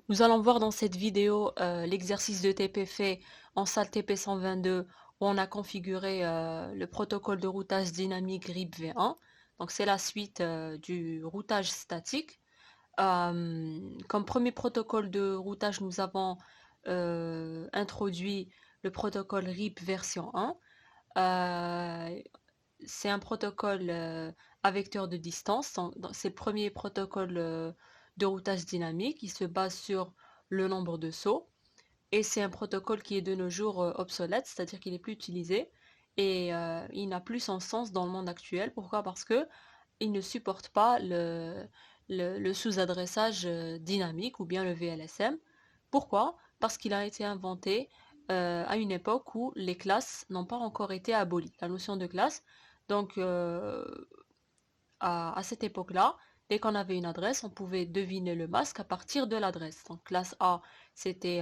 Nous allons voir dans cette vidéo l'exercice de TP fait en salle TP 122 où on a configuré le protocole de routage dynamique RIP V1. Donc c'est la suite du routage statique. Comme premier protocole de routage, nous avons introduit le protocole RIP version 1. Euh, c'est un protocole à vecteur de distance. C'est le premier protocole de routage dynamique. Il se base sur le nombre de sauts. Et c'est un protocole qui est de nos jours obsolète, c'est-à-dire qu'il n'est plus utilisé. Et il n'a plus son sens dans le monde actuel. Pourquoi? Parce que il ne supporte pas le sous-adressage dynamique ou bien le VLSM. Pourquoi? Parce qu'il a été inventé à une époque où les classes n'ont pas encore été abolies. La notion de classe, donc à cette époque-là, dès qu'on avait une adresse, on pouvait deviner le masque à partir de l'adresse. Donc classe A, c'était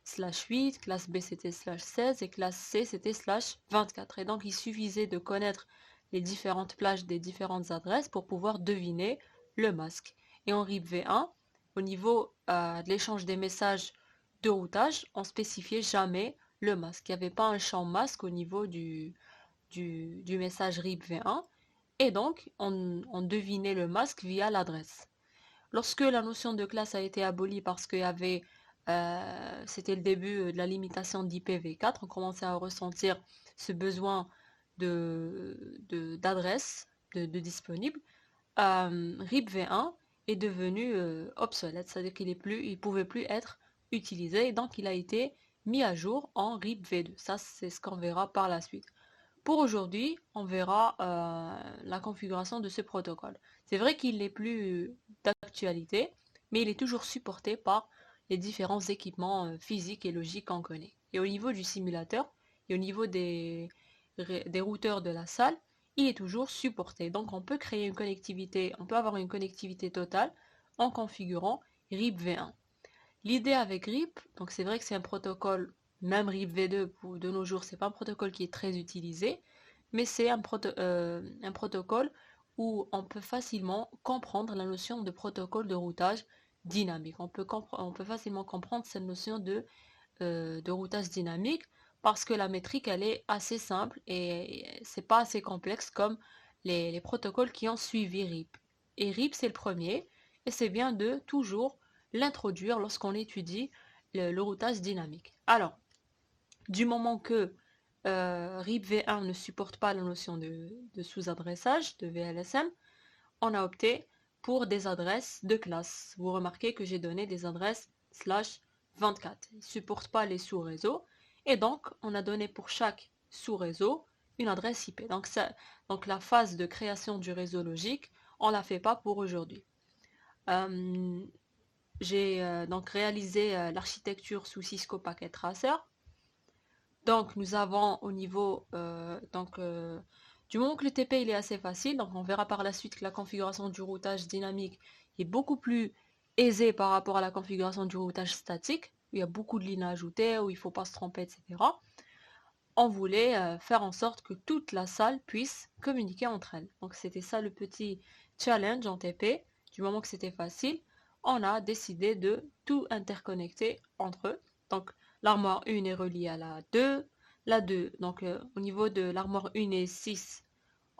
/8, classe B, c'était /16 et classe C, c'était /24. Et donc il suffisait de connaître les différentes plages des différentes adresses pour pouvoir deviner le masque. Et en RIP V1, au niveau de l'échange des messages de routage, on spécifiait jamais le masque. Il n'y avait pas un champ masque au niveau du message RIP V1 et donc on devinait le masque via l'adresse. Lorsque la notion de classe a été abolie parce qu'il y avait, c'était le début de la limitation d'IPv4, on commençait à ressentir ce besoin d'adresse de disponible, RIP V1 est devenu obsolète, c'est-à-dire il pouvait plus être utilisé et donc il a été mis à jour en RIP V2. Ça, c'est ce qu'on verra par la suite. Pour aujourd'hui, on verra la configuration de ce protocole. C'est vrai qu'il n'est plus d'actualité, mais il est toujours supporté par les différents équipements physiques et logiques qu'on connaît. Et au niveau du simulateur et au niveau des routeurs de la salle, il est toujours supporté. Donc on peut créer une connectivité, on peut avoir une connectivité totale en configurant RIP V1. L'idée avec RIP, donc c'est vrai que c'est un protocole, même RIP V2 pour de nos jours, c'est pas un protocole qui est très utilisé, mais c'est un protocole où on peut facilement comprendre la notion de protocole de routage dynamique. On peut facilement comprendre cette notion de routage dynamique parce que la métrique elle est assez simple et c'est pas assez complexe comme les protocoles qui ont suivi RIP. Et RIP c'est le premier et c'est bien de toujours l'introduire lorsqu'on étudie le routage dynamique. Alors, du moment que RIP V1 ne supporte pas la notion de sous-adressage, de VLSM, on a opté pour des adresses de classe. Vous remarquez que j'ai donné des adresses /24. Il ne supporte pas les sous-réseaux. Et donc, on a donné pour chaque sous-réseau une adresse IP. Donc la phase de création du réseau logique, on ne la fait pas pour aujourd'hui. Euh, j'ai donc réalisé l'architecture sous Cisco Packet Tracer. Donc nous avons au niveau du moment que le TP il est assez facile, donc on verra par la suite que la configuration du routage dynamique est beaucoup plus aisée par rapport à la configuration du routage statique, où il y a beaucoup de lignes à ajouter, où il ne faut pas se tromper, etc. On voulait faire en sorte que toute la salle puisse communiquer entre elles. Donc c'était ça le petit challenge en TP. Du moment que c'était facile, on a décidé de tout interconnecter entre eux. Donc l'armoire 1 est reliée à la 2, la 2. Donc au niveau de l'armoire 1 et 6,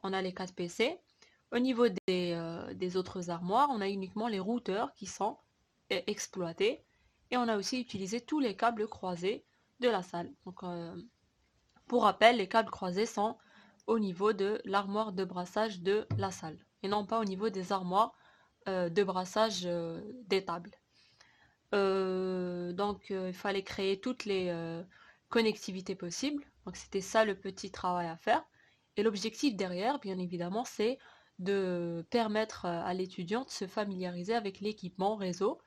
on a les 4 PC. Au niveau des autres armoires, on a uniquement les routeurs qui sont exploités. Et on a aussi utilisé tous les câbles croisés de la salle. Donc pour rappel, les câbles croisés sont au niveau de l'armoire de brassage de la salle et non pas au niveau des armoires de brassage des tables. Il fallait créer toutes les connectivités possibles. Donc c'était ça le petit travail à faire. Et l'objectif derrière, bien évidemment, c'est de permettre à l'étudiant de se familiariser avec l'équipement réseau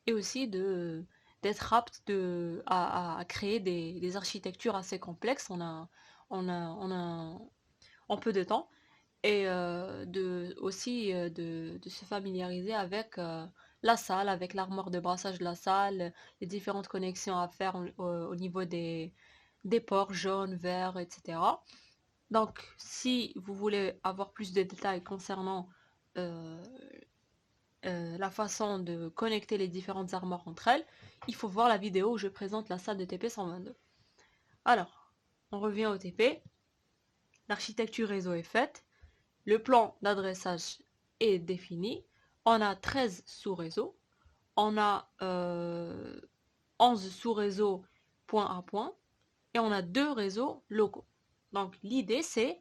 et aussi d'être apte à créer des architectures assez complexes en peu de temps et aussi de se familiariser avec la salle, avec l'armoire de brassage de la salle, les différentes connexions à faire au niveau des ports jaunes, verts, etc. Donc, si vous voulez avoir plus de détails concernant euh, la façon de connecter les différentes armoires entre elles, il faut voir la vidéo où je présente la salle de TP122. Alors, on revient au TP. L'architecture réseau est faite. Le plan d'adressage est défini. On a 13 sous-réseaux. On a 11 sous-réseaux point à point. Et on a 2 réseaux locaux. Donc l'idée c'est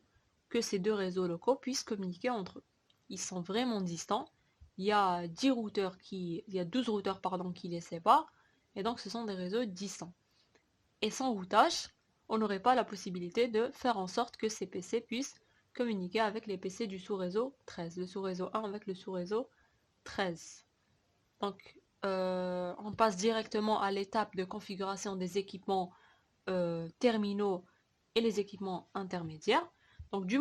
que ces 2 réseaux locaux puissent communiquer entre eux. Ils sont vraiment distants. Il y a 12 routeurs qui les séparent. Et donc ce sont des réseaux distants. Et sans routage, on n'aurait pas la possibilité de faire en sorte que ces PC puissent communiquer avec les PC du sous-réseau 13, le sous-réseau 1 avec le sous-réseau 13. Donc on passe directement à l'étape de configuration des équipements terminaux et les équipements intermédiaires. Donc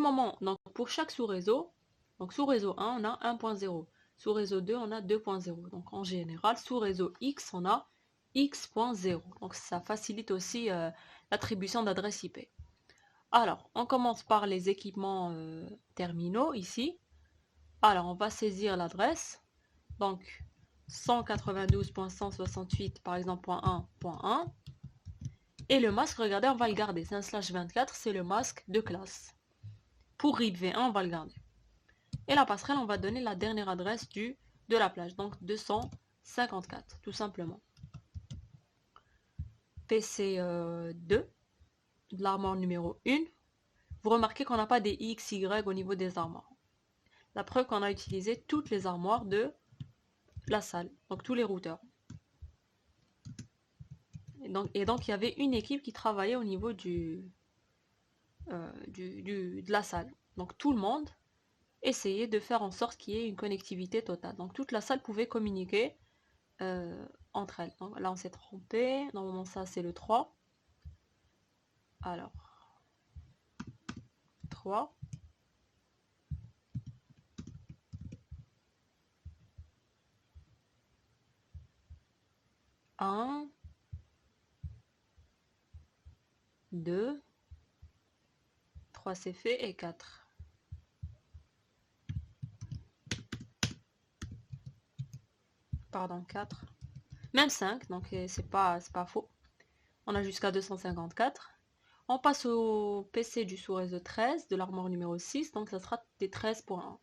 pour chaque sous-réseau, donc sous-réseau 1 on a 1.0, sous-réseau 2 on a 2.0. Donc en général sous-réseau X on a X.0. Donc ça facilite aussi l'attribution d'adresse IP. Alors on commence par les équipements terminaux ici. Alors on va saisir l'adresse. Donc 192.168 par exemple .1.1. Et le masque, regardez, on va le garder. C'est un /24, c'est le masque de classe. Pour RIP-v1, on va le garder. Et la passerelle, on va donner la dernière adresse de la plage. Donc 254, tout simplement. PC2, de l'armoire numéro 1. Vous remarquez qu'on n'a pas des X, Y au niveau des armoires. La preuve qu'on a utilisé toutes les armoires de la salle. Donc tous les routeurs. Et donc il y avait une équipe qui travaillait au niveau de la salle. Donc tout le monde essayait de faire en sorte qu'il y ait une connectivité totale. Donc toute la salle pouvait communiquer entre elles. Donc là on s'est trompé. Normalement ça c'est le 3. Alors 3. Un, 2, 3 c'est fait et 4. Pardon, 4. Même 5, donc c'est pas faux. On a jusqu'à 254. On passe au PC du sous-réseau 13 de l'armoire numéro 6, donc ça sera des 13.1,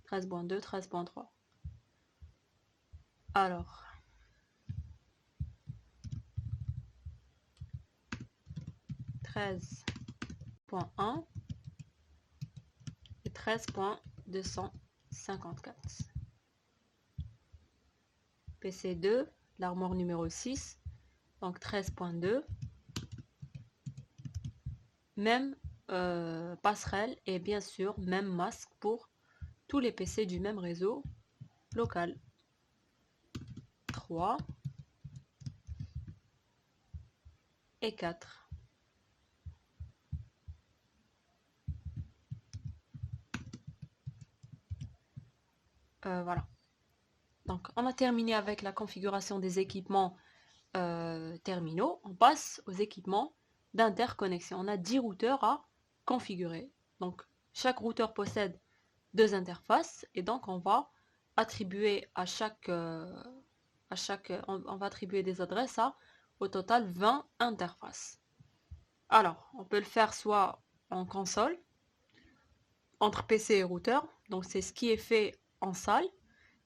13.2, 13.3. Alors, 13.1 et 13.254. PC2, l'armoire numéro 6, donc 13.2. Même passerelle et bien sûr même masque pour tous les PC du même réseau local. 3 et 4. Voilà. Donc on a terminé avec la configuration des équipements terminaux. On passe aux équipements d'interconnexion. On a 10 routeurs à configurer. Donc chaque routeur possède 2 interfaces et donc on va attribuer on va attribuer des adresses à au total 20 interfaces. Alors on peut le faire soit en console entre PC et routeur, donc c'est ce qui est fait en salle,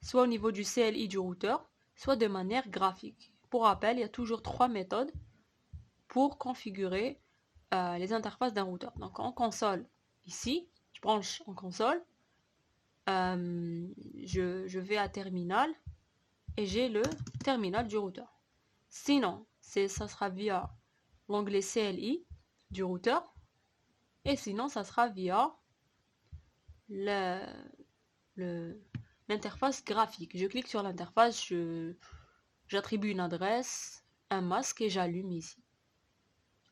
soit au niveau du CLI du routeur, soit de manière graphique. Pour rappel, il y a toujours 3 méthodes pour configurer les interfaces d'un routeur. Donc en console, ici, je branche en console, je vais à terminal et j'ai le terminal du routeur. Sinon, ça sera via l'onglet CLI du routeur et sinon ça sera via l'interface graphique. Je clique sur l'interface, j'attribue une adresse, un masque et j'allume ici.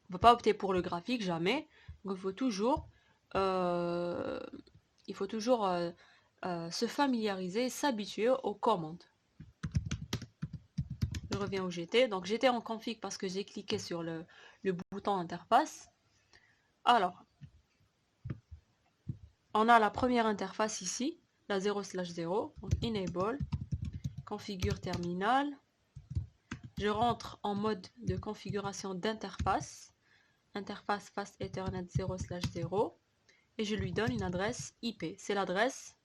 On ne va pas opter pour le graphique, jamais. Donc il faut toujours se familiariser, s'habituer aux commandes. Je reviens où j'étais. Donc j'étais en config parce que j'ai cliqué sur le bouton interface. Alors, on a la première interface ici, la 0/0, donc enable configure terminal. Je rentre en mode de configuration d'interface. Interface Fast Ethernet 0/0. Et je lui donne une adresse IP. C'est l'adresse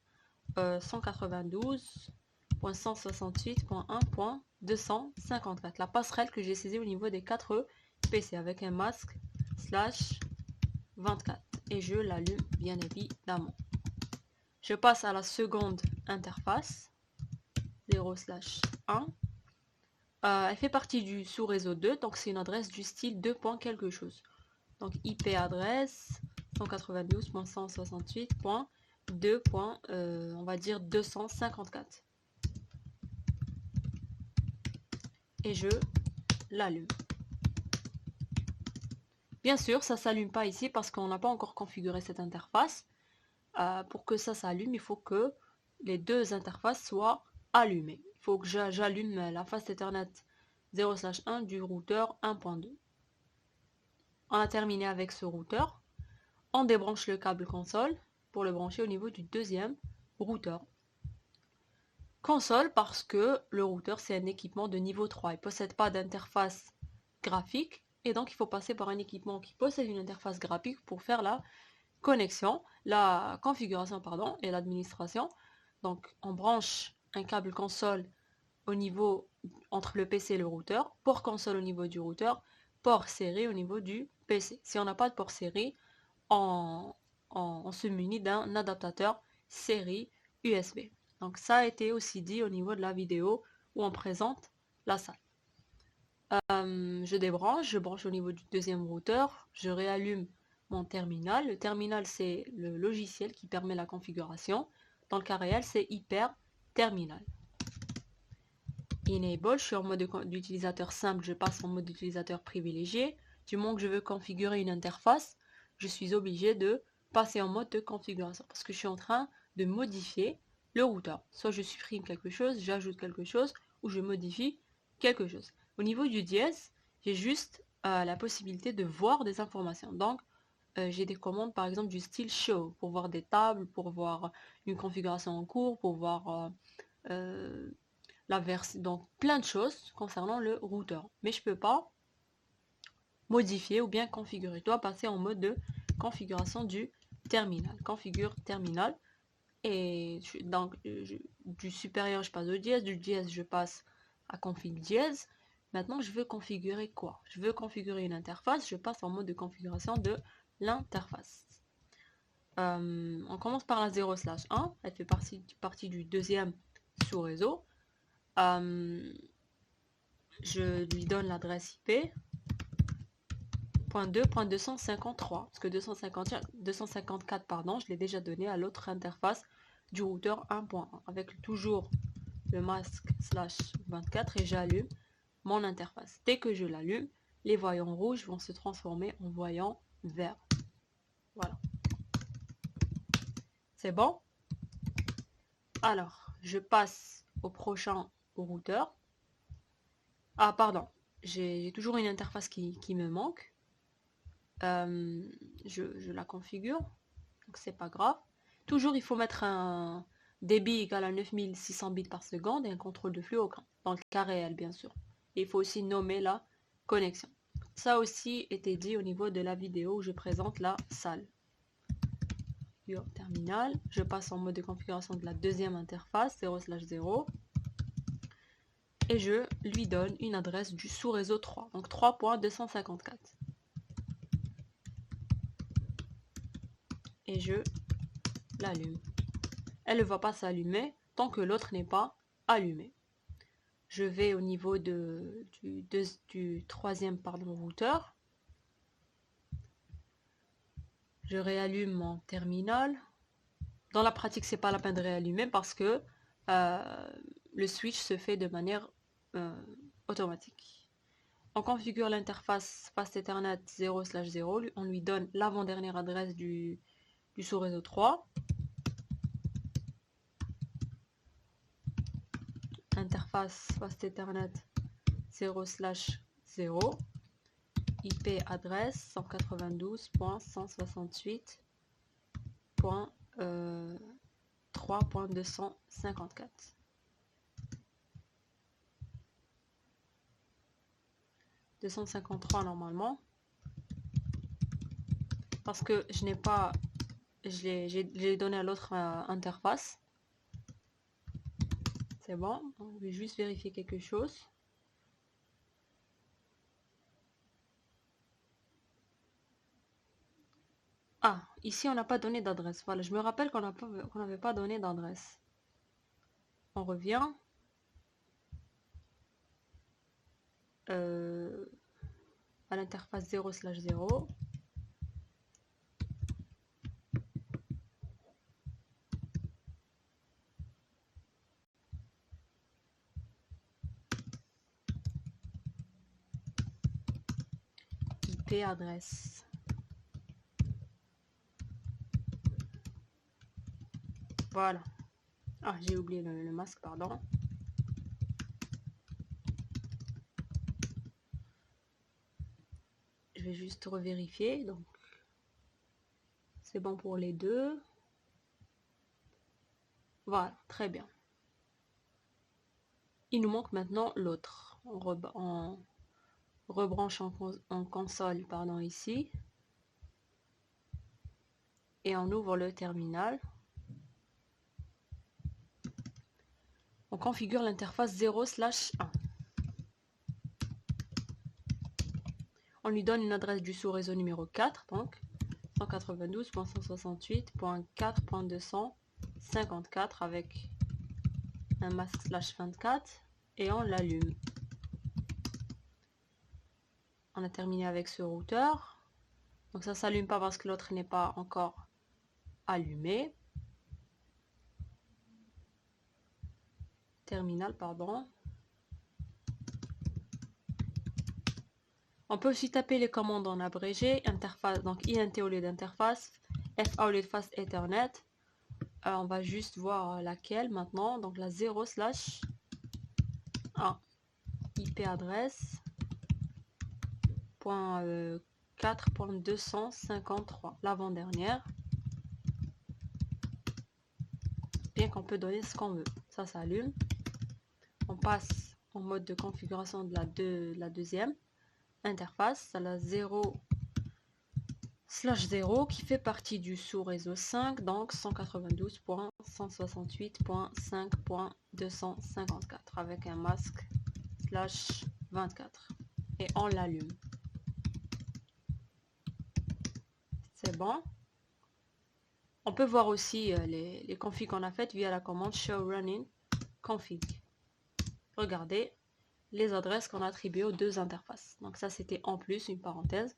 192.168.1.254. La passerelle que j'ai saisie au niveau des 4 PC avec un masque /24. Et je l'allume bien évidemment. Je passe à la seconde interface 0/1. Elle fait partie du sous-réseau 2, donc c'est une adresse du style 2. quelque chose. Donc IP adresse 192.168.2. On va dire 254. Et je l'allume. Bien sûr, ça ne s'allume pas ici parce qu'on n'a pas encore configuré cette interface. Pour que ça s'allume, il faut que les deux interfaces soient allumées. Il faut que j'allume la Fast Ethernet 0/1 du routeur 1.2. On a terminé avec ce routeur. On débranche le câble console pour le brancher au niveau du deuxième routeur. Console parce que le routeur c'est un équipement de niveau 3. Il ne possède pas d'interface graphique et donc il faut passer par un équipement qui possède une interface graphique pour faire la connexion, la configuration pardon, et l'administration. Donc on branche un câble console au niveau entre le PC et le routeur, port console au niveau du routeur, port série au niveau du PC. Si on n'a pas de port série, on se munit d'un adaptateur série USB. Donc ça a été aussi dit au niveau de la vidéo où on présente la salle. Je débranche, je branche au niveau du deuxième routeur, je réallume mon terminal. Le terminal c'est le logiciel qui permet la configuration. Dans le cas réel c'est Hyper Terminal. Enable, je suis en mode d'utilisateur simple, je passe en mode d'utilisateur privilégié. Du moment que je veux configurer une interface, je suis obligé de passer en mode de configuration parce que je suis en train de modifier le routeur. Soit je supprime quelque chose, j'ajoute quelque chose ou je modifie quelque chose. Au niveau du dièse, j'ai juste la possibilité de voir des informations. Donc, j'ai des commandes par exemple du style show pour voir des tables, pour voir une configuration en cours, pour voir la version, donc plein de choses concernant le routeur. Mais je peux pas modifier ou bien configurer. Je dois passer en mode de configuration du terminal. Configure terminal. Et donc du supérieur je passe au dièse, du dièse je passe à config dièse. Maintenant je veux configurer quoi? Je veux configurer une interface, je passe en mode de configuration de l'interface. On commence par la 0/1, elle fait partie du deuxième sous-réseau. Je lui donne l'adresse IP .2.253 parce que 254 pardon, je l'ai déjà donné à l'autre interface du routeur 1.1 avec toujours le masque /24 et j'allume mon interface. Dès que je l'allume, les voyants rouges vont se transformer en voyants verts. Voilà. C'est bon? Alors, je passe au prochain routeur. Ah, pardon. J'ai toujours une interface qui me manque. Je la configure. Donc, c'est pas grave. Toujours, il faut mettre un débit égal à 9600 bits par seconde et un contrôle de flux aucun. Dans le cas réel, bien sûr. Et il faut aussi nommer la connexion. Ça aussi était dit au niveau de la vidéo où je présente la salle. Terminal, je passe en mode de configuration de la deuxième interface 0/0 et je lui donne une adresse du sous-réseau 3, donc 3.254 et je l'allume. Elle ne va pas s'allumer tant que l'autre n'est pas allumé. Je vais au niveau du troisième routeur. Je réallume mon terminal. Dans la pratique, c'est pas la peine de réallumer parce que le switch se fait de manière automatique. On configure l'interface Fast Ethernet 0/0. On lui donne l'avant-dernière adresse du sous-réseau 3. Interface Fast Ethernet 0/0. IP adresse 192.168.3.254. 253 normalement. Parce que je n'ai pas... J'ai donné à l'autre interface. C'est bon. Je vais juste vérifier quelque chose. Ah, ici on n'a pas donné d'adresse. Voilà, je me rappelle qu'on n'avait pas donné d'adresse. On revient. À l'interface 0/0. IP adresse. Voilà. Ah, j'ai oublié le masque, pardon. Je vais juste revérifier. Donc, c'est bon pour les deux. Voilà, très bien. Il nous manque maintenant l'autre. On rebranche en console, pardon, ici. Et on ouvre le terminal. On configure l'interface 0/1. On lui donne une adresse du sous-réseau numéro 4, donc 192.168.4.254 avec un masque /24 et on l'allume. On a terminé avec ce routeur. Donc ça s'allume pas parce que l'autre n'est pas encore allumé. Terminal, pardon. On peut aussi taper les commandes en abrégé, interface, donc INT au lieu d'interface, FA au lieu de face Ethernet. On va juste voir laquelle maintenant, donc la 0/1 IP adresse .4.253, l'avant-dernière. Bien qu'on peut donner ce qu'on veut. Ça s'allume. On passe en mode de configuration de la deuxième interface, à la 0/0 qui fait partie du sous-réseau 5, donc 192.168.5.254 avec un masque /24 et on l'allume. C'est bon. On peut voir aussi les configs qu'on a faites via la commande show running config. Regardez les adresses qu'on a attribuées aux deux interfaces. Donc ça c'était en plus une parenthèse.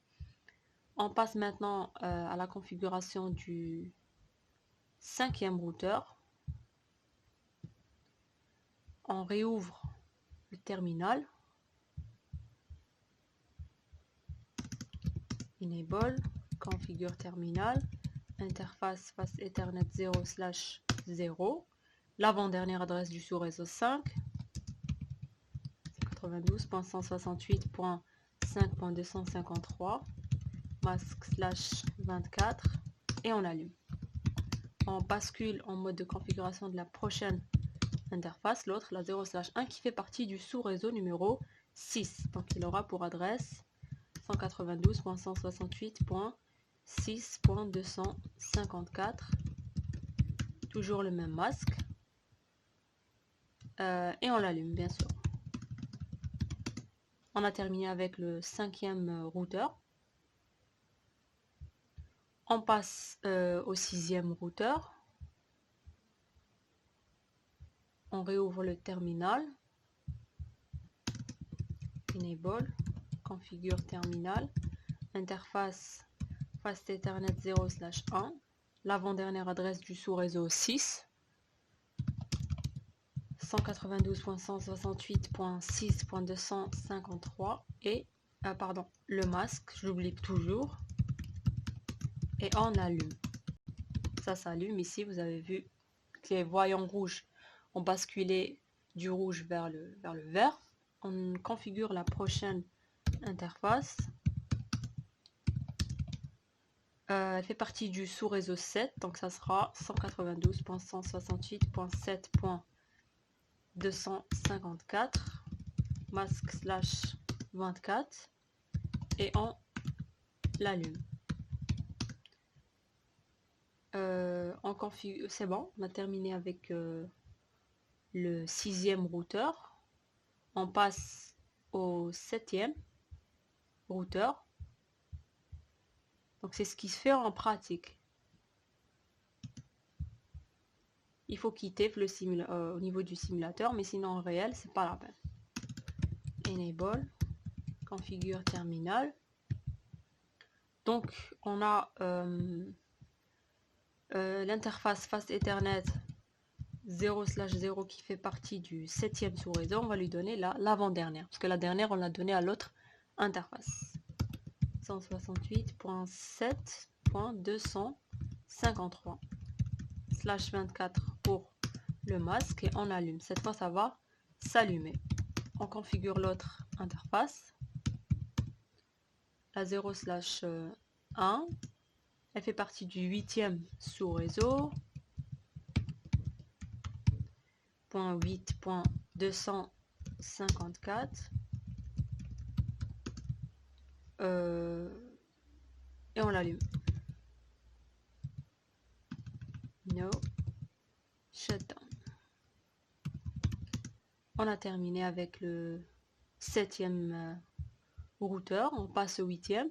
On passe maintenant à la configuration du 5e routeur. On réouvre le terminal. Enable, configure terminal, interface face Ethernet 0/0, l'avant-dernière adresse du sous-réseau 5, 92.168.5.253, masque /24 et on allume. On bascule en mode de configuration de la prochaine interface, l'autre, la 0/1 qui fait partie du sous-réseau numéro 6. Donc il aura pour adresse 192.168.6.254, toujours le même masque, et on l'allume bien sûr. On a terminé avec le 5e routeur. On passe au 6e routeur. On réouvre le terminal. Enable, configure terminal, interface Fast Ethernet 0/1, l'avant-dernière adresse du sous-réseau 6, 192.168.6.253 et le masque, j'oublie toujours, et on allume. Ça s'allume ici, vous avez vu que les voyants rouges ont basculé du rouge vers le vert. On configure la prochaine interface. Elle fait partie du sous-réseau 7, donc ça sera 192.168.7.254, masque /24. et on l'allume. On configure, c'est bon, on a terminé avec le 6e routeur. On passe au 7e routeur. Donc c'est ce qui se fait en pratique. Il faut quitter au niveau du simulateur, mais sinon en réel, c'est pas la peine. Enable, configure terminal. Donc on a l'interface Fast Ethernet 0/0 qui fait partie du 7e sous-réseau. On va lui donner l'avant-dernière, parce que la dernière, on l'a donnée à l'autre interface. 168.7.253/24 pour le masque et on allume. Cette fois, ça va s'allumer. On configure l'autre interface, la 0/1. Elle fait partie du 8e sous-réseau. 8.254 et on l'allume. No shutdown. On a terminé avec le 7e routeur. On passe au 8e.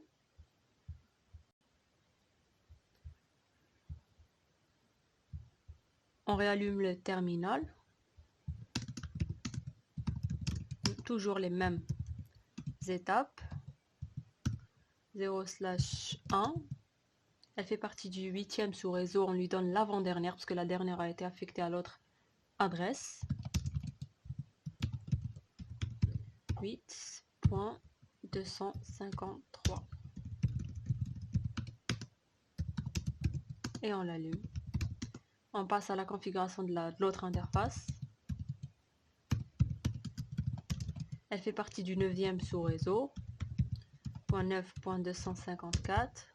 On réallume le terminal. Toujours les mêmes étapes. 0/1. Elle fait partie du 8e sous-réseau. On lui donne l'avant-dernière parce que la dernière a été affectée à l'autre adresse. 8.253. Et on l'allume. On passe à la configuration de l'autre interface. Elle fait partie du 9e sous-réseau. 9.254.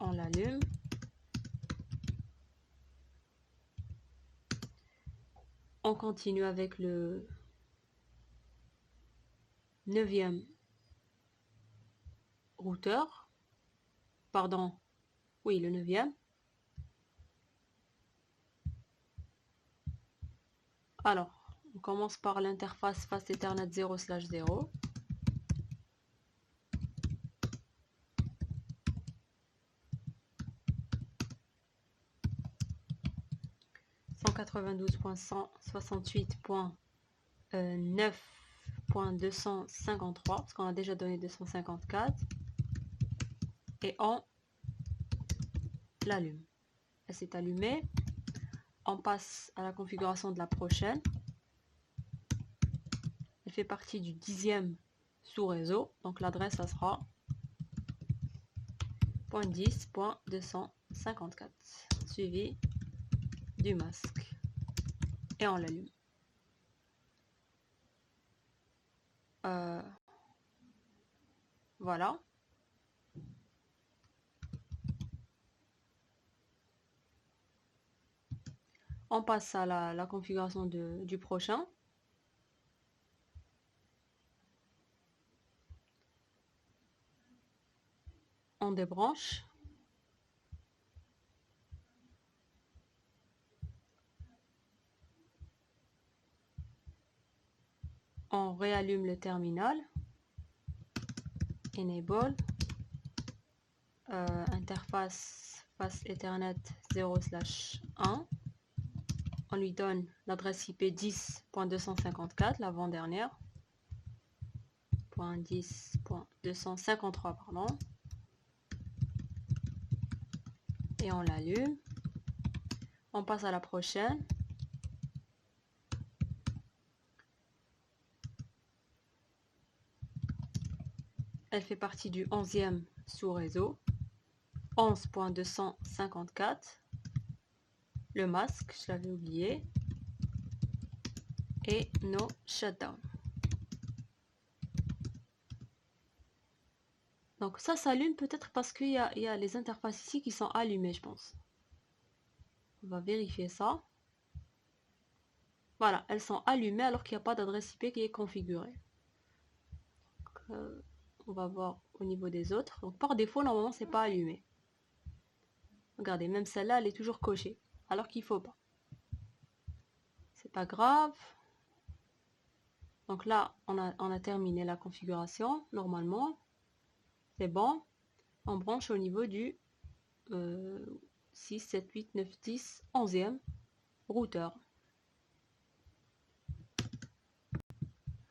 On l'allume. On continue avec le 9e routeur. Pardon. Oui, le 9e. Alors, on commence par l'interface Fast Ethernet 0/0. .9.253 parce qu'on a déjà donné 254 et on l'allume. Elle s'est allumée. On passe à la configuration de la prochaine. Elle fait partie du 10e sous-réseau, donc l'adresse ça sera .10.254 suivi du masque et on l'allume. Voilà. On passe à la configuration du prochain. On débranche. On réallume le terminal. Enable. Interface Fast Ethernet 0/1. On lui donne l'adresse IP 10.254, l'avant-dernière. .10.253, pardon. Et on l'allume. On passe à la prochaine. Elle fait partie du 11e sous-réseau. 11.254. Le masque, je l'avais oublié. Et no shutdown. Donc ça s'allume peut-être parce qu'il y a les interfaces ici qui sont allumées, je pense. On va vérifier ça. Voilà, elles sont allumées alors qu'il n'y a pas d'adresse IP qui est configurée. on va voir au niveau des autres. Donc par défaut, normalement, c'est pas allumé. Regardez, même celle-là, elle est toujours cochée, alors qu'il faut pas. C'est pas grave. Donc là, on a terminé la configuration, normalement. C'est bon. On branche au niveau du 6, 7, 8, 9, 10, 11e routeur.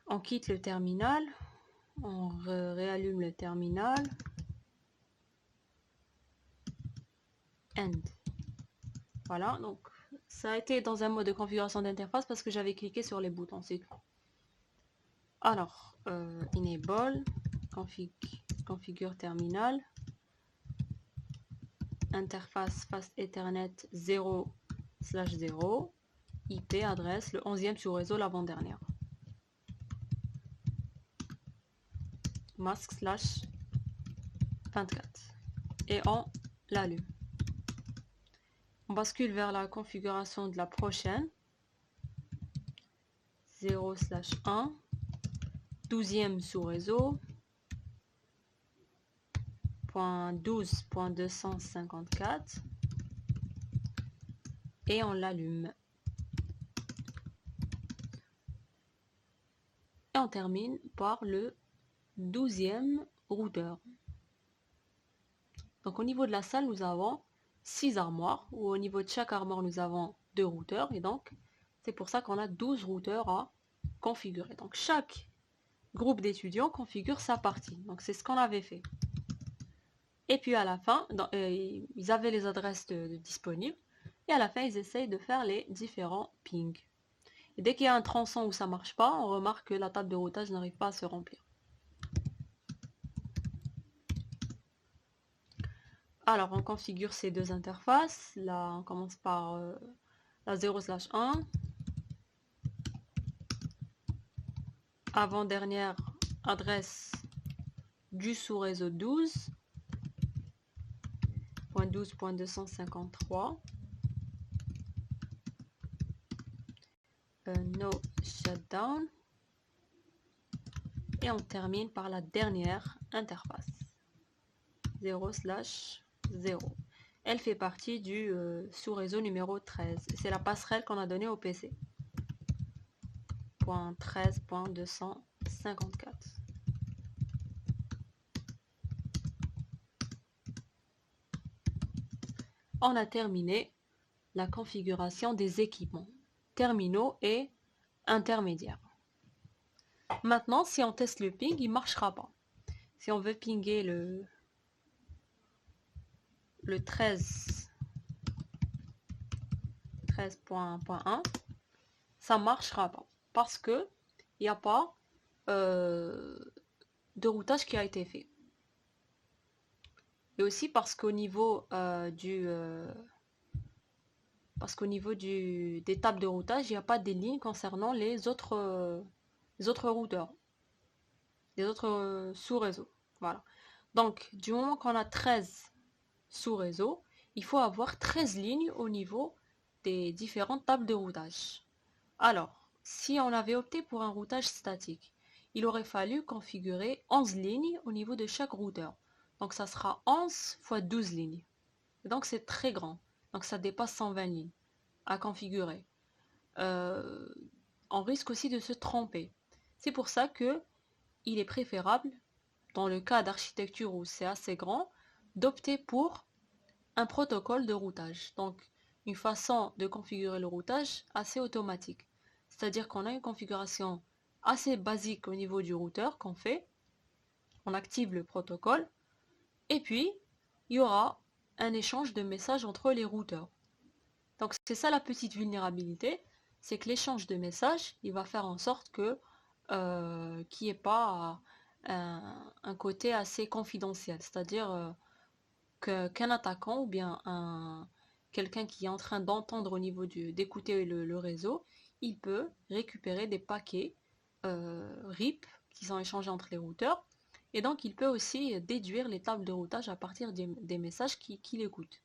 On quitte le terminal. On réallume le terminal. End. Voilà, donc ça a été dans un mode de configuration d'interface parce que j'avais cliqué sur les boutons, c'est tout. Alors, enable, configure terminal, interface fast Ethernet 0/0, IP adresse le 11e sous-réseau l'avant-dernière. Masque /24. Et on l'allume. On bascule vers la configuration de la prochaine. 0/1, 12e sous-réseau, .12.254 et on l'allume. Et on termine par le 12e routeur. Donc au niveau de la salle, nous avons 6 armoires, où au niveau de chaque armoire, nous avons 2 routeurs, et donc c'est pour ça qu'on a 12 routeurs à configurer. Donc chaque groupe d'étudiants configure sa partie. Donc c'est ce qu'on avait fait. Et puis à la fin, ils avaient les adresses disponibles, et à la fin, ils essayent de faire les différents pings. Et dès qu'il y a un tronçon où ça ne marche pas, on remarque que la table de routage n'arrive pas à se remplir. Alors, on configure ces deux interfaces. Là, on commence par la 0/1. Avant-dernière adresse du sous-réseau 12.12.253. No shutdown. Et on termine par la dernière interface. 0/0. Elle fait partie du sous-réseau numéro 13. C'est la passerelle qu'on a donnée au PC. .13.254. On a terminé la configuration des équipements, terminaux et intermédiaires. Maintenant, si on teste le ping, il ne marchera pas. Si on veut pinguer le 13.1, ça ne marchera pas. Parce que il n'y a pas de routage qui a été fait. Et aussi parce qu'au niveau des tables de routage, il n'y a pas des lignes concernant les autres routeurs, les autres sous-réseaux. Voilà. Donc, du moment qu'on a 13 sous-réseaux, il faut avoir 13 lignes au niveau des différentes tables de routage. Alors, si on avait opté pour un routage statique, il aurait fallu configurer 11 lignes au niveau de chaque routeur. Donc, ça sera 11 fois 12 lignes. Et donc, c'est très grand. Donc, ça dépasse 120 lignes à configurer. On risque aussi de se tromper. C'est pour ça que il est préférable, dans le cas d'architecture où c'est assez grand, d'opter pour un protocole de routage. Donc, une façon de configurer le routage assez automatique. C'est-à-dire qu'on a une configuration assez basique au niveau du routeur qu'on fait. On active le protocole. Et puis, il y aura un échange de messages entre les routeurs. Donc, c'est ça la petite vulnérabilité. C'est que l'échange de messages, il va faire en sorte que qu'il n'y ait pas un côté assez confidentiel. C'est-à-dire qu'un attaquant ou bien quelqu'un qui est en train d'entendre au niveau d'écouter le réseau, il peut récupérer des paquets RIP qui sont échangés entre les routeurs, et donc il peut aussi déduire les tables de routage à partir des messages qu'il écoute.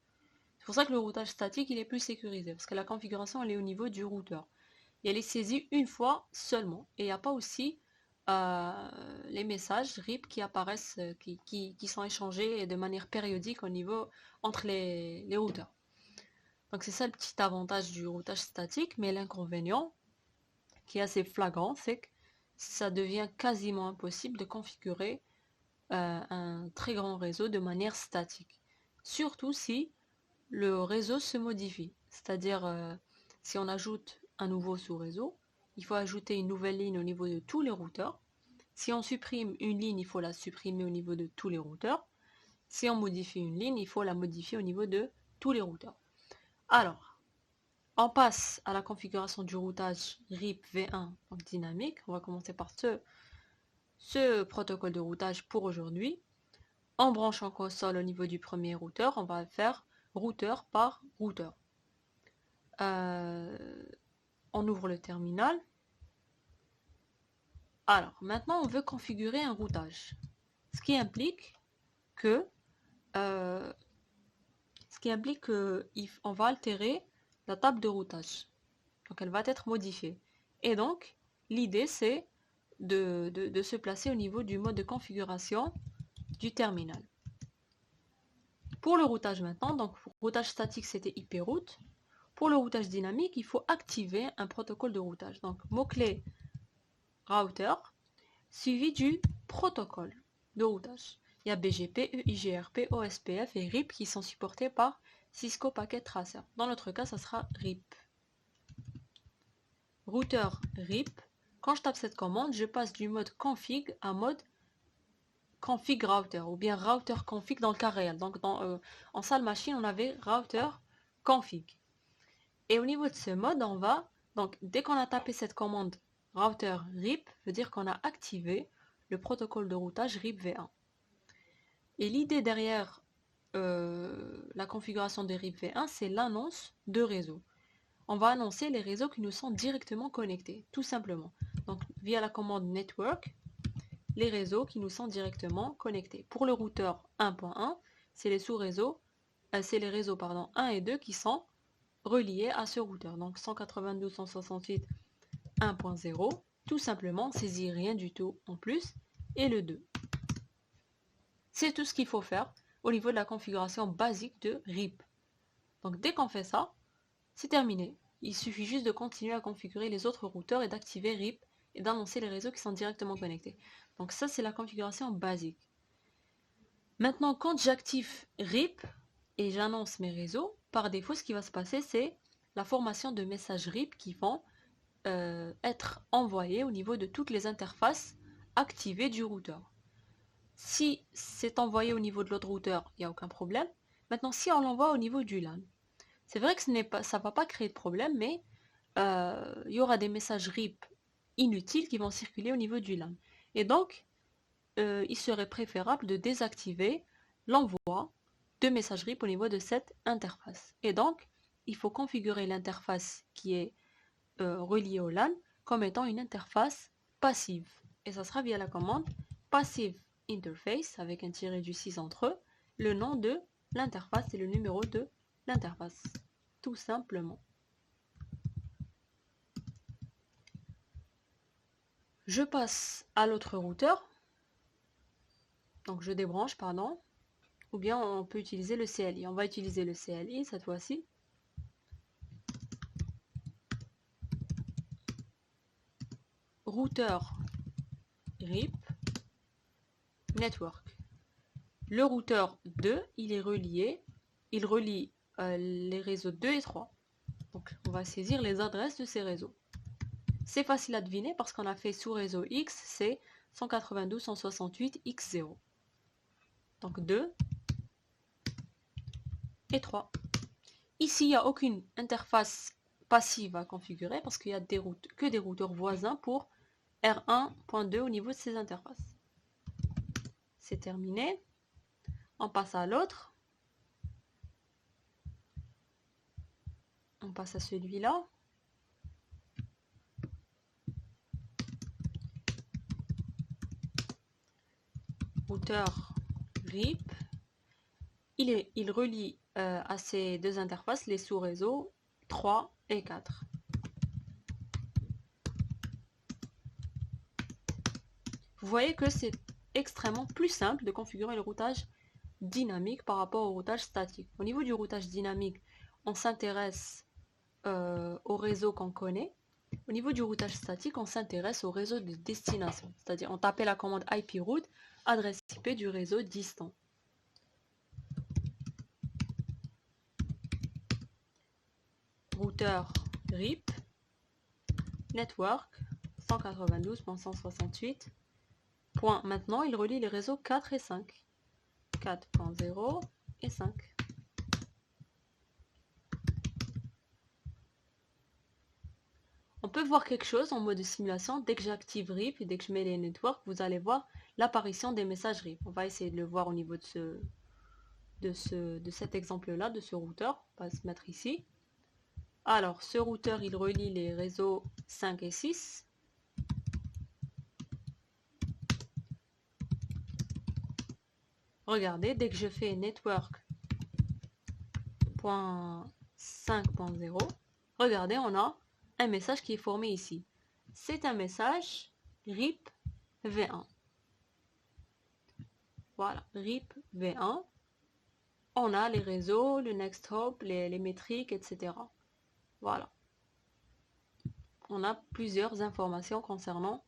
C'est pour ça que le routage statique il est plus sécurisé, parce que la configuration elle est au niveau du routeur. Et elle est saisie une fois seulement, et il n'y a pas aussi les messages RIP qui apparaissent, qui sont échangés de manière périodique entre les routeurs. Donc c'est ça le petit avantage du routage statique, mais l'inconvénient, qui est assez flagrant, c'est que ça devient quasiment impossible de configurer un très grand réseau de manière statique. Surtout si le réseau se modifie. C'est-à-dire, si on ajoute un nouveau sous-réseau, il faut ajouter une nouvelle ligne au niveau de tous les routeurs. Si on supprime une ligne, il faut la supprimer au niveau de tous les routeurs. Si on modifie une ligne, il faut la modifier au niveau de tous les routeurs. Alors, on passe à la configuration du routage RIP V1 donc dynamique. On va commencer par ce protocole de routage pour aujourd'hui. En branchant console au niveau du premier routeur, on va faire routeur par routeur. On ouvre le terminal. Alors, maintenant, on veut configurer un routage. Ce qui implique que on va altérer la table de routage. Donc, elle va être modifiée. Et donc, l'idée, c'est de se placer au niveau du mode de configuration du terminal. Pour le routage maintenant, donc pour routage statique, c'était IP route. Pour le routage dynamique, il faut activer un protocole de routage. Donc, mot-clé router, suivi du protocole de routage. Il y a BGP, EIGRP, OSPF et RIP qui sont supportés par Cisco Packet Tracer. Dans notre cas, ça sera RIP. Routeur RIP. Quand je tape cette commande, je passe du mode config à mode config router ou bien router config dans le cas réel. Donc en salle machine, on avait router config. Et au niveau de ce mode, on va, donc dès qu'on a tapé cette commande router RIP, veut dire qu'on a activé le protocole de routage RIP V1. Et l'idée derrière la configuration de RIP V1, c'est l'annonce de réseaux. On va annoncer les réseaux qui nous sont directement connectés, tout simplement. Donc via la commande network, les réseaux qui nous sont directement connectés. Pour le routeur 1.1, c'est les sous-réseaux, c'est les réseaux 1 et 2 qui sont reliés à ce routeur. Donc 192.168.1.0, tout simplement, saisit rien du tout en plus, et le 2. C'est tout ce qu'il faut faire au niveau de la configuration basique de RIP. Donc dès qu'on fait ça, c'est terminé. Il suffit juste de continuer à configurer les autres routeurs et d'activer RIP et d'annoncer les réseaux qui sont directement connectés. Donc ça, c'est la configuration basique. Maintenant, quand j'active RIP et j'annonce mes réseaux, par défaut, ce qui va se passer, c'est la formation de messages RIP qui vont être envoyés au niveau de toutes les interfaces activées du routeur. Si c'est envoyé au niveau de l'autre routeur, il n'y a aucun problème. Maintenant, si on l'envoie au niveau du LAN, c'est vrai que ça ne va pas créer de problème, mais il y aura des messages RIP inutiles qui vont circuler au niveau du LAN. Et donc, il serait préférable de désactiver l'envoi de messages RIP au niveau de cette interface. Et donc, il faut configurer l'interface qui est reliée au LAN comme étant une interface passive. Et ça sera via la commande passive interface avec un tiré du 6 entre eux, le nom de l'interface et le numéro de l'interface. Tout simplement. Je passe à l'autre routeur. Donc je débranche, pardon. Ou bien on peut utiliser le CLI. On va utiliser le CLI cette fois-ci. Routeur RIP Network. Le routeur 2, il est relié. Il relie les réseaux 2 et 3. Donc on va saisir les adresses de ces réseaux. C'est facile à deviner parce qu'on a fait sous réseau X, c'est 192.168.x0. Donc 2 et 3. Ici, il n'y a aucune interface passive à configurer parce qu'il y a que des routeurs voisins pour R1.2 au niveau de ces interfaces. C'est terminé. On passe à l'autre. On passe à celui-là. Routeur RIP. Il relie à ces deux interfaces les sous-réseaux 3 et 4. Vous voyez que c'est extrêmement plus simple de configurer le routage dynamique par rapport au routage statique. Au niveau du routage dynamique, on s'intéresse au réseau qu'on connaît. Au niveau du routage statique, on s'intéresse au réseau de destination, c'est-à-dire on tapait la commande IP route, adresse IP du réseau distant. Routeur RIP, network 192.168. Maintenant, il relie les réseaux 4 et 5. 4.0 et 5. On peut voir quelque chose en mode simulation. Dès que j'active RIP et dès que je mets les networks, vous allez voir l'apparition des messages RIP. On va essayer de le voir au niveau de cet exemple-là, de ce routeur. On va se mettre ici. Alors, ce routeur, il relie les réseaux 5 et 6. Regardez, dès que je fais network.5.0, regardez, on a un message qui est formé ici. C'est un message RIP V1. Voilà, RIP V1. On a les réseaux, le next hop, les métriques, etc. Voilà. On a plusieurs informations concernant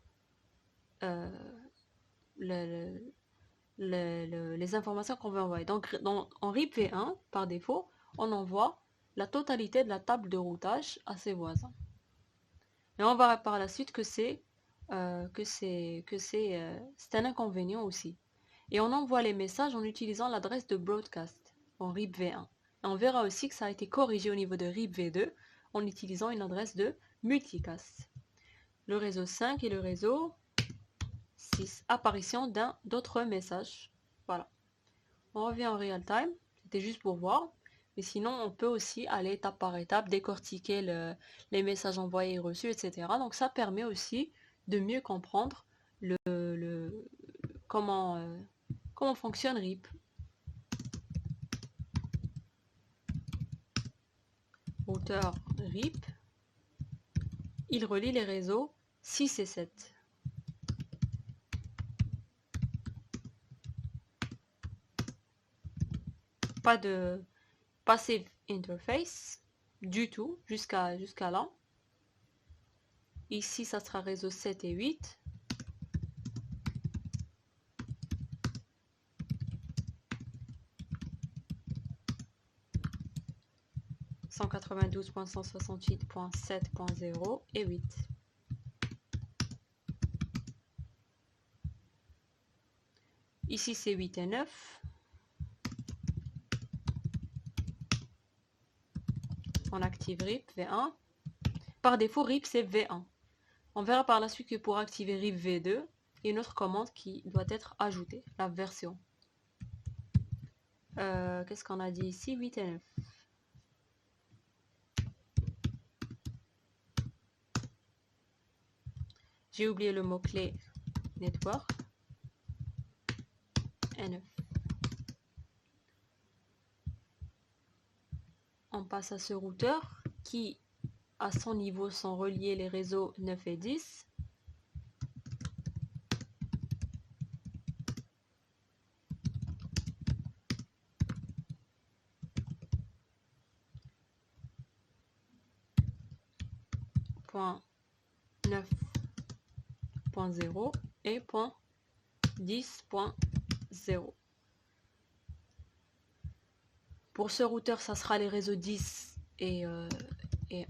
euh, les informations qu'on veut envoyer. Donc, en RIP V1, par défaut, on envoie la totalité de la table de routage à ses voisins. Et on verra par la suite que c'est un inconvénient aussi. Et on envoie les messages en utilisant l'adresse de broadcast en RIP V1. Et on verra aussi que ça a été corrigé au niveau de RIP V2 en utilisant une adresse de multicast. Le réseau 5 et le réseau 6. Apparition d'autres messages. Voilà. On revient en real time. C'était juste pour voir. Mais sinon, on peut aussi aller étape par étape, décortiquer les messages envoyés et reçus, etc. Donc ça permet aussi de mieux comprendre comment fonctionne RIP. Routeur RIP, il relie les réseaux 6 et 7. Pas de passive interface du tout jusqu'à là. Ici, ça sera réseau 7 et 8. « 192.168.7.0 et 8. Ici, c'est 8 et 9. On active RIP V1. Par défaut, RIP, c'est V1. On verra par la suite que pour activer RIP V2, il y a une autre commande qui doit être ajoutée, la version. Qu'est-ce qu'on a dit ici? 8 et 9. J'ai oublié le mot-clé network. N9. On passe à ce routeur qui, à son niveau, sont reliés les réseaux 9 et 10. Point 9.0 et point 10.0. Pour ce routeur, ça sera les réseaux 10 et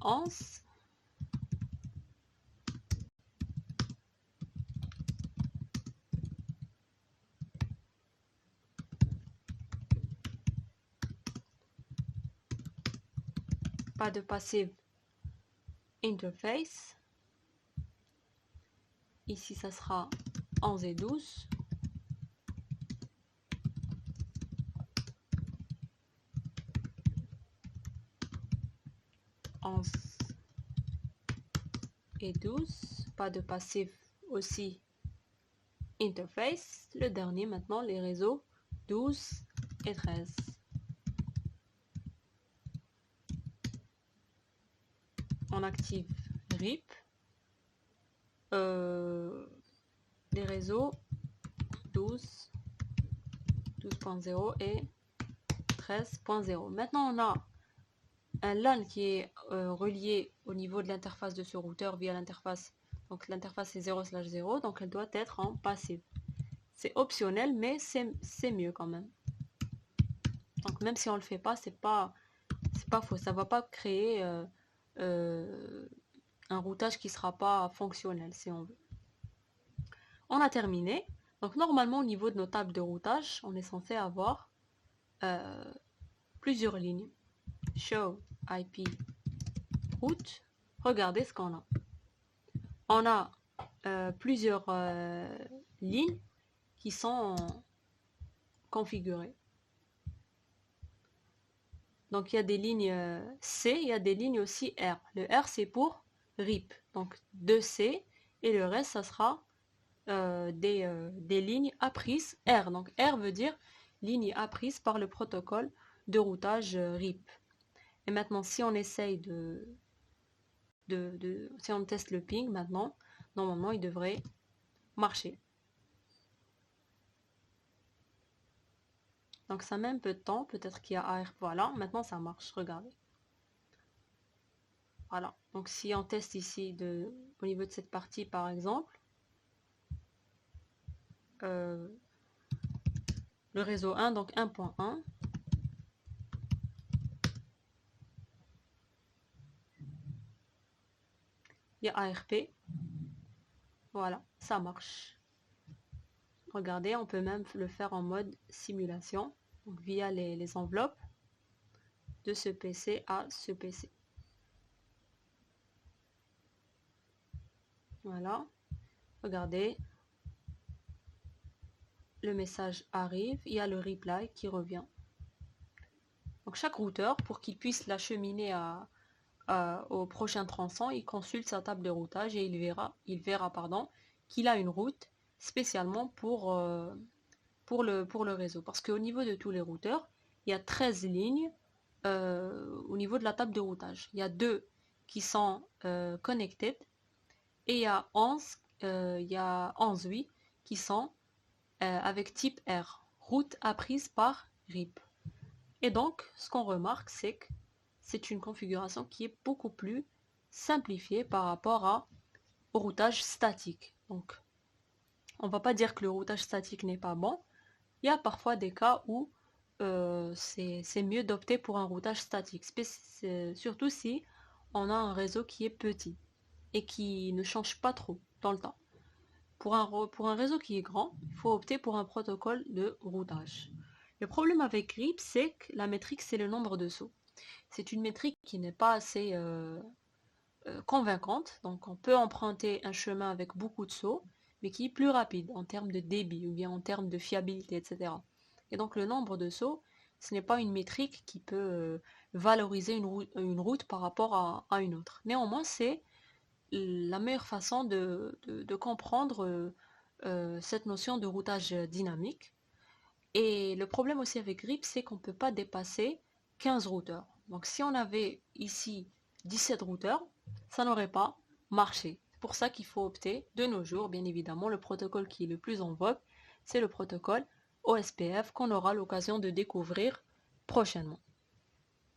11. Pas de passive interface. Ici, ça sera 11 et 12. Et 12. Pas de passive aussi interface. Le dernier maintenant, les réseaux 12 et 13. On active RIP. les réseaux 12, 12.0 et 13.0. Maintenant, on a un LAN qui est relié au niveau de l'interface de ce routeur via l'interface. Donc l'interface est 0/0, donc elle doit être en passive. C'est optionnel, mais c'est mieux quand même. Donc même si on le fait pas, c'est pas faux. Ça va pas créer un routage qui sera pas fonctionnel si on veut. On a terminé. Donc normalement au niveau de nos tables de routage, on est censé avoir plusieurs lignes. Show IP route. Regardez ce qu'on a. On a plusieurs lignes qui sont configurées. Donc il y a des lignes C, il y a des lignes aussi R. Le R c'est pour RIP, donc 2C, et le reste ça sera des lignes apprises R. Donc R veut dire ligne apprise par le protocole de routage RIP. Et maintenant si on essaye si on teste le ping maintenant, normalement il devrait marcher. Donc ça met un peu de temps, peut-être qu'il y a AR, voilà, maintenant ça marche, regardez. Voilà, donc si on teste ici au niveau de cette partie par exemple, le réseau 1, donc 1.1, il y a ARP, voilà, ça marche. Regardez, on peut même le faire en mode simulation, donc via les enveloppes de ce PC à ce PC. Voilà, regardez, le message arrive, il y a le reply qui revient. Donc chaque routeur, pour qu'il puisse l'acheminer au prochain tronçon, il consulte sa table de routage et il verra qu'il a une route spécialement pour le réseau. Parce qu'au niveau de tous les routeurs, il y a 13 lignes au niveau de la table de routage. Il y a 2 qui sont connected et il y a 11 oui, qui sont avec type R, route apprise par RIP. Et donc, ce qu'on remarque, c'est que c'est une configuration qui est beaucoup plus simplifiée par rapport au routage statique. Donc, on ne va pas dire que le routage statique n'est pas bon. Il y a parfois des cas où c'est mieux d'opter pour un routage statique, surtout si on a un réseau qui est petit et qui ne change pas trop dans le temps. Pour un réseau qui est grand, il faut opter pour un protocole de routage. Le problème avec RIP, c'est que la métrique, c'est le nombre de sauts. C'est une métrique qui n'est pas assez convaincante, donc on peut emprunter un chemin avec beaucoup de sauts, mais qui est plus rapide en termes de débit ou bien en termes de fiabilité, etc. Et donc le nombre de sauts, ce n'est pas une métrique qui peut valoriser une route par rapport à une autre. Néanmoins, c'est la meilleure façon de comprendre cette notion de routage dynamique. Et le problème aussi avec RIP, c'est qu'on ne peut pas dépasser 15 routeurs. Donc si on avait ici 17 routeurs, ça n'aurait pas marché. C'est pour ça qu'il faut opter de nos jours, bien évidemment, le protocole qui est le plus en vogue, c'est le protocole OSPF qu'on aura l'occasion de découvrir prochainement.